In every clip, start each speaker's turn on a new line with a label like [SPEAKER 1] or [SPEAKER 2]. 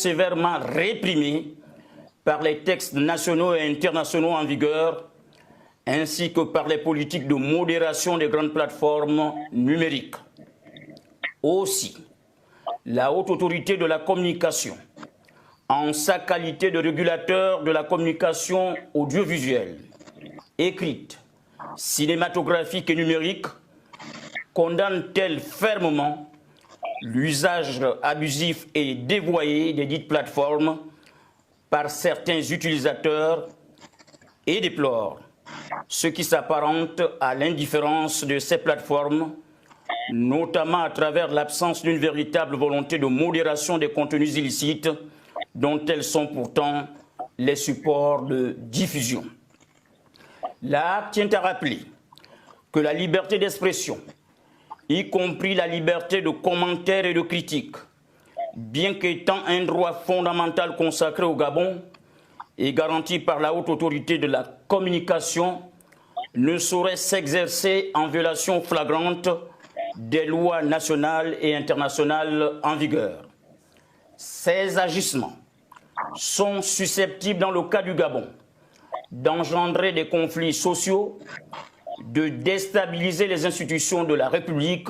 [SPEAKER 1] sévèrement réprimés par les textes nationaux et internationaux en vigueur, ainsi que par les politiques de modération des grandes plateformes numériques. Aussi, la Haute Autorité de la Communication, en sa qualité de régulateur de la communication audiovisuelle, écrite, cinématographique et numérique, condamne-t-elle fermement l'usage abusif et dévoyé des dites plateformes par certains utilisateurs et déplore ce qui s'apparente à l'indifférence de ces plateformes, notamment à travers l'absence d'une véritable volonté de modération des contenus illicites dont elles sont pourtant les supports de diffusion. L'acte tient à rappeler que la liberté d'expression, y compris la liberté de commentaire et de critique, bien qu'étant un droit fondamental consacré au Gabon et garanti par la Haute Autorité de la Communication, ne saurait s'exercer en violation flagrante des lois nationales et internationales en vigueur. Ces agissements sont susceptibles, dans le cas du Gabon, d'engendrer des conflits sociaux, de déstabiliser les institutions de la République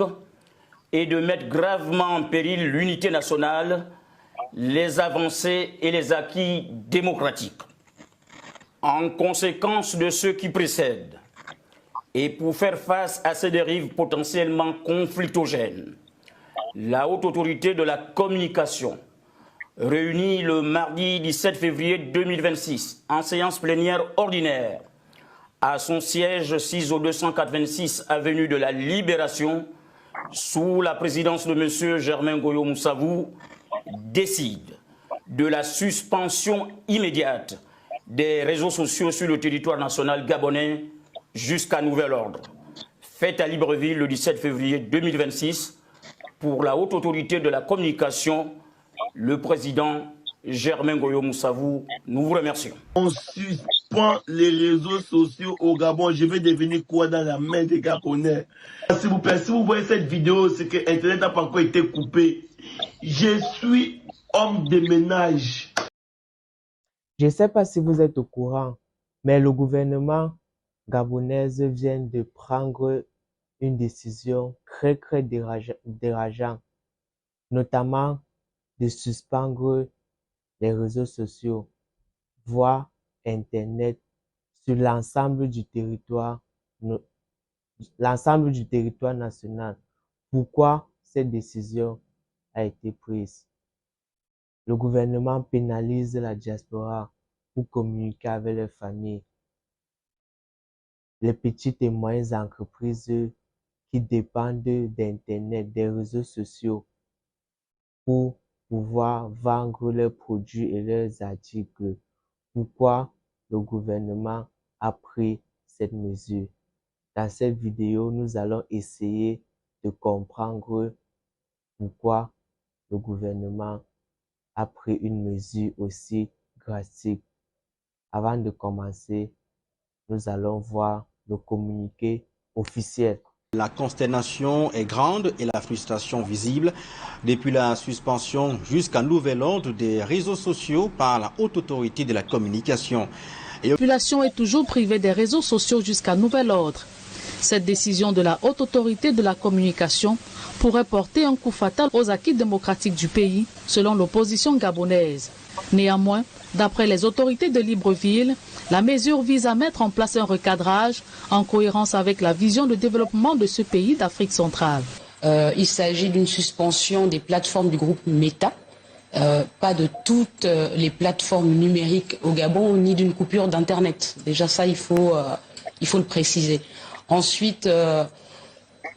[SPEAKER 1] et de mettre gravement en péril l'unité nationale, les avancées et les acquis démocratiques. En conséquence de ce qui précède, et pour faire face à ces dérives potentiellement conflictogènes, la Haute Autorité de la Communication, réunie le mardi 17 février 2026 en séance plénière ordinaire à son siège 6 au 286 avenue de la Libération, sous la présidence de M. Germain Goyo Moussavou, décide de la suspension immédiate des réseaux sociaux sur le territoire national gabonais jusqu'à nouvel ordre. Faite à Libreville le 17 février 2026 pour la Haute Autorité de la Communication, le président Germain Goyo Moussavou, nous vous remercions.
[SPEAKER 2] On suspend les réseaux sociaux au Gabon. Je vais devenir quoi dans la main des Gabonais? S'il vous plaît, si vous voyez cette vidéo, c'est que Internet n'a pas encore été coupé. Je suis homme de ménage.
[SPEAKER 3] Je ne sais pas si vous êtes au courant, mais le gouvernement gabonais vient de prendre une décision très dérangeante, notamment de suspendre les réseaux sociaux, voire Internet, sur l'ensemble du territoire national. Pourquoi cette décision a été prise? Le gouvernement pénalise la diaspora pour communiquer avec les familles. Les petites et moyennes entreprises qui dépendent d'Internet, des réseaux sociaux, pour pouvoir vendre leurs produits et leurs articles. Pourquoi le gouvernement a pris cette mesure? Dans cette vidéo, nous allons essayer de comprendre pourquoi le gouvernement a pris une mesure aussi drastique. Avant de commencer, nous allons voir le communiqué officiel.
[SPEAKER 4] La consternation est grande et la frustration visible depuis la suspension jusqu'à nouvel ordre des réseaux sociaux par la Haute Autorité de la Communication.
[SPEAKER 5] La population est toujours privée des réseaux sociaux jusqu'à nouvel ordre. Cette décision de la Haute Autorité de la Communication pourrait porter un coup fatal aux acquis démocratiques du pays, selon l'opposition gabonaise. Néanmoins, d'après les autorités de Libreville, la mesure vise à mettre en place un recadrage en cohérence avec la vision de développement de ce pays d'Afrique centrale.
[SPEAKER 6] Il s'agit d'une suspension des plateformes du groupe Meta, pas de toutes les plateformes numériques au Gabon, ni d'une coupure d'Internet. Déjà ça, il faut le préciser. Ensuite,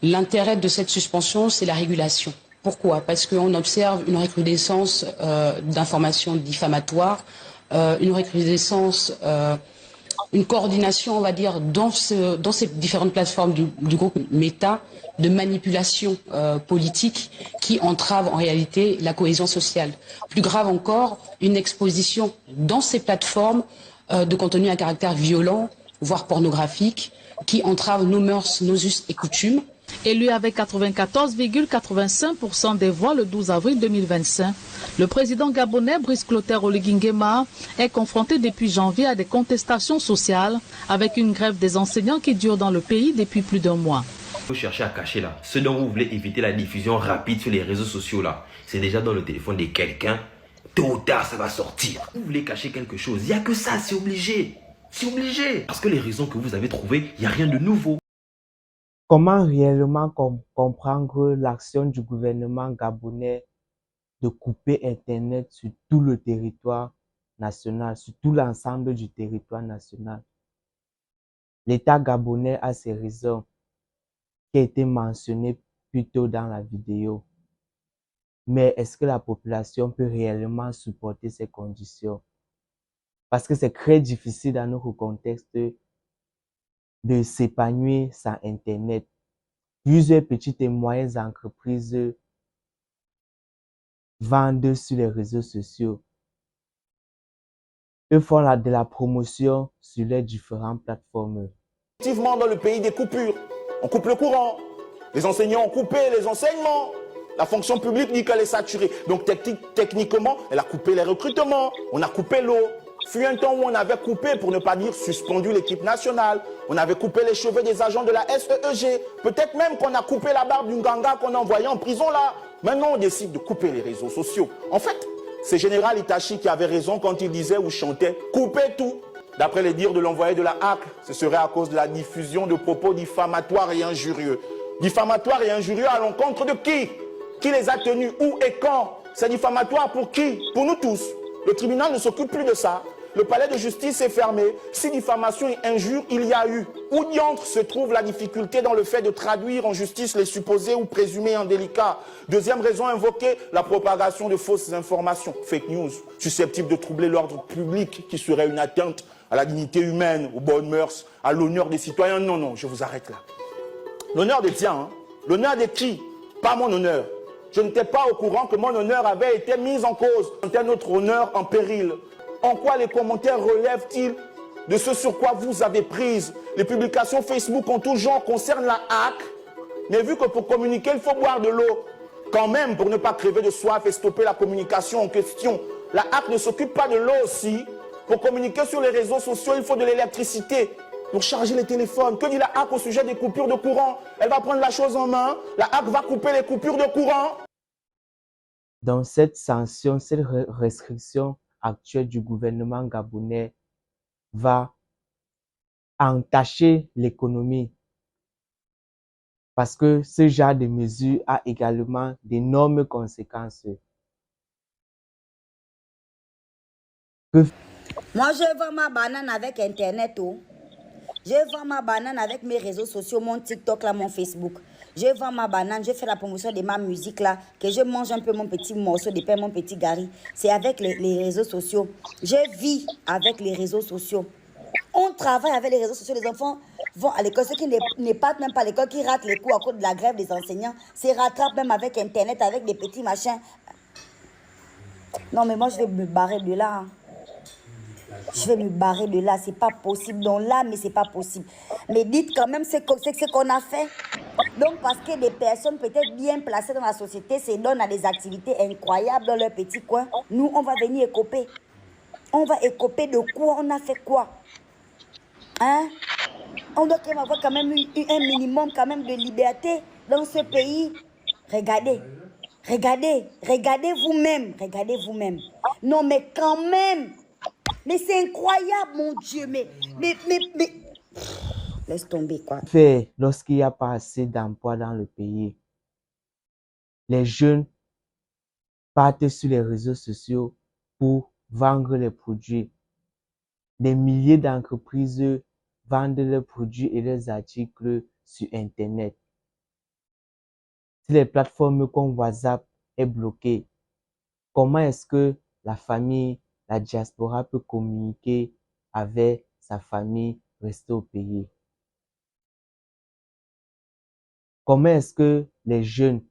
[SPEAKER 6] l'intérêt de cette suspension, c'est la régulation. Pourquoi? Parce qu'on observe une recrudescence d'informations diffamatoires, une recrudescence, une coordination, on va dire, dans ces différentes plateformes du groupe Meta, de manipulation politique qui entrave en réalité la cohésion sociale. Plus grave encore, une exposition dans ces plateformes de contenu à caractère violent, voire pornographique, qui entrave nos mœurs, nos us et coutumes.
[SPEAKER 5] Élu avec 94,85% des voix le 12 avril 2025, le président gabonais Brice Clotaire Oligui Nguema est confronté depuis janvier à des contestations sociales avec une grève des enseignants qui dure dans le pays depuis plus d'un mois.
[SPEAKER 7] Vous cherchez à cacher là. Ce dont vous voulez éviter la diffusion rapide sur les réseaux sociaux là, c'est déjà dans le téléphone de quelqu'un. Tôt ou tard, ça va sortir. Vous voulez cacher quelque chose, il n'y a que ça, c'est obligé. C'est obligé. Parce que les raisons que vous avez trouvées, il n'y a rien de nouveau.
[SPEAKER 3] Comment réellement comprendre l'action du gouvernement gabonais de couper Internet sur tout le territoire national, sur tout l'ensemble du territoire national? L'État gabonais a ses raisons qui a été mentionné plus tôt dans la vidéo. Mais est-ce que la population peut réellement supporter ces conditions? Parce que c'est très difficile dans notre contexte de s'épanouir sans Internet. Plusieurs petites et moyennes entreprises vendent sur les réseaux sociaux. Eux font de la promotion sur les différentes plateformes.
[SPEAKER 8] Effectivement, dans le pays des coupures, on coupe le courant. Les enseignants ont coupé les enseignements. La fonction publique dit qu'elle est saturée. Donc techniquement, elle a coupé les recrutements. On a coupé l'eau. Fut un temps où on avait coupé, pour ne pas dire suspendu, l'équipe nationale. On avait coupé les cheveux des agents de la SEEG. Peut-être même qu'on a coupé la barbe d'une ganga qu'on a envoyée en prison là. Maintenant, on décide de couper les réseaux sociaux. En fait, c'est Général Itachi qui avait raison quand il disait ou chantait « Coupez tout ». D'après les dires de l'envoyé de la HAC, ce serait à cause de la diffusion de propos diffamatoires et injurieux. Diffamatoires et injurieux à l'encontre de qui? Qui les a tenus? Où et quand? C'est diffamatoire pour qui? Pour nous tous. Le tribunal ne s'occupe plus de ça. Le palais de justice est fermé. Si diffamation et injure il y a eu, où diantre se trouve la difficulté dans le fait de traduire en justice les supposés ou présumés indélicats? Deuxième raison invoquée, la propagation de fausses informations, fake news, susceptibles de troubler l'ordre public, qui serait une atteinte à la dignité humaine, aux bonnes mœurs, à l'honneur des citoyens. Non, non, je vous arrête là. L'honneur des tiens, hein? L'honneur des qui? Pas mon honneur. Je n'étais pas au courant que mon honneur avait été mis en cause. C'était notre honneur en péril. En quoi les commentaires relèvent-ils de ce sur quoi vous avez prise? Les publications Facebook en tout genre concernent la HAC. Mais vu que pour communiquer, il faut boire de l'eau, quand même, pour ne pas crever de soif et stopper la communication en question, la HAC ne s'occupe pas de l'eau aussi. Pour communiquer sur les réseaux sociaux, il faut de l'électricité. Pour charger les téléphones. Que dit la HAC au sujet des coupures de courant? Elle va prendre la chose en main. La HAC va couper les coupures de courant.
[SPEAKER 3] Dans cette sanction, cette restriction actuelle du gouvernement gabonais va entacher l'économie. Parce que ce genre de mesure a également d'énormes conséquences.
[SPEAKER 9] Moi, je vends ma banane avec Internet. Oh. Je vends ma banane avec mes réseaux sociaux, mon TikTok, là, mon Facebook. Je vends ma banane, je fais la promotion de ma musique, là, que je mange un peu mon petit morceau de pain, mon petit gari. C'est avec les réseaux sociaux. Je vis avec les réseaux sociaux. On travaille avec les réseaux sociaux. Les enfants vont à l'école. Ceux qui ne partent même pas à l'école, qui ratent les cours à cause de la grève des enseignants, se rattrapent même avec Internet, avec des petits machins. Non, mais moi, je vais me barrer de là. Hein. Je vais me barrer de là, c'est pas possible. Donc là, mais c'est pas possible. Mais dites quand même ce qu'on a fait. Donc parce que des personnes peut-être bien placées dans la société se donnent à des activités incroyables dans leur petit coin, nous, on va venir écoper. On va écoper de quoi? On a fait quoi? Hein? On doit avoir quand même un minimum quand même de liberté dans ce pays. Regardez. Regardez vous-même. Regardez vous-même. Non, mais quand même. Mais c'est incroyable, mon Dieu. Mais. Laisse tomber, quoi.
[SPEAKER 3] Fait, lorsqu'il n'y a pas assez d'emplois dans le pays, les jeunes partent sur les réseaux sociaux pour vendre les produits. Des milliers d'entreprises vendent leurs produits et leurs articles sur Internet. Si les plateformes comme WhatsApp est bloquée, comment est-ce que la famille, la diaspora peut communiquer avec sa famille restée au pays? Comment est-ce que les jeunes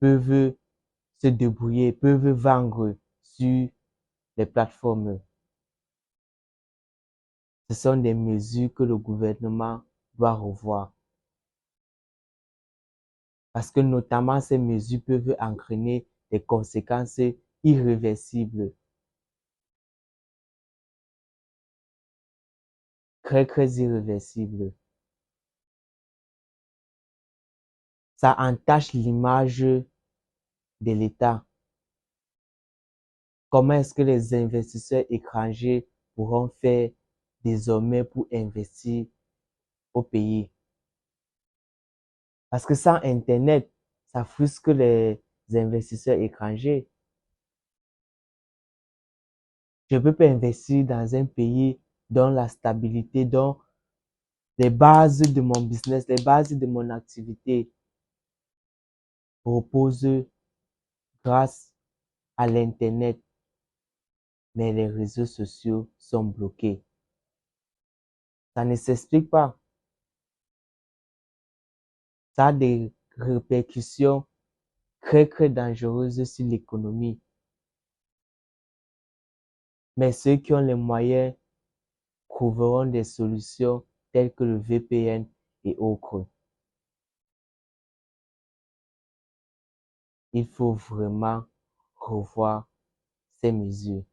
[SPEAKER 3] peuvent se débrouiller, peuvent vendre sur les plateformes? Ce sont des mesures que le gouvernement doit revoir. Parce que notamment, ces mesures peuvent entraîner des conséquences irréversibles. Très, très irréversibles. Ça entache l'image de l'État. Comment est-ce que les investisseurs étrangers pourront faire désormais pour investir au pays? Parce que sans Internet, ça frustre les investisseurs étrangers. Je ne peux pas investir dans un pays dont la stabilité, dont les bases de mon business, les bases de mon activité reposent grâce à l'Internet, mais les réseaux sociaux sont bloqués. Ça ne s'explique pas. Ça a des répercussions très, très dangereuses sur l'économie. Mais ceux qui ont les moyens trouveront des solutions telles que le VPN et autres. Il faut vraiment revoir ces mesures.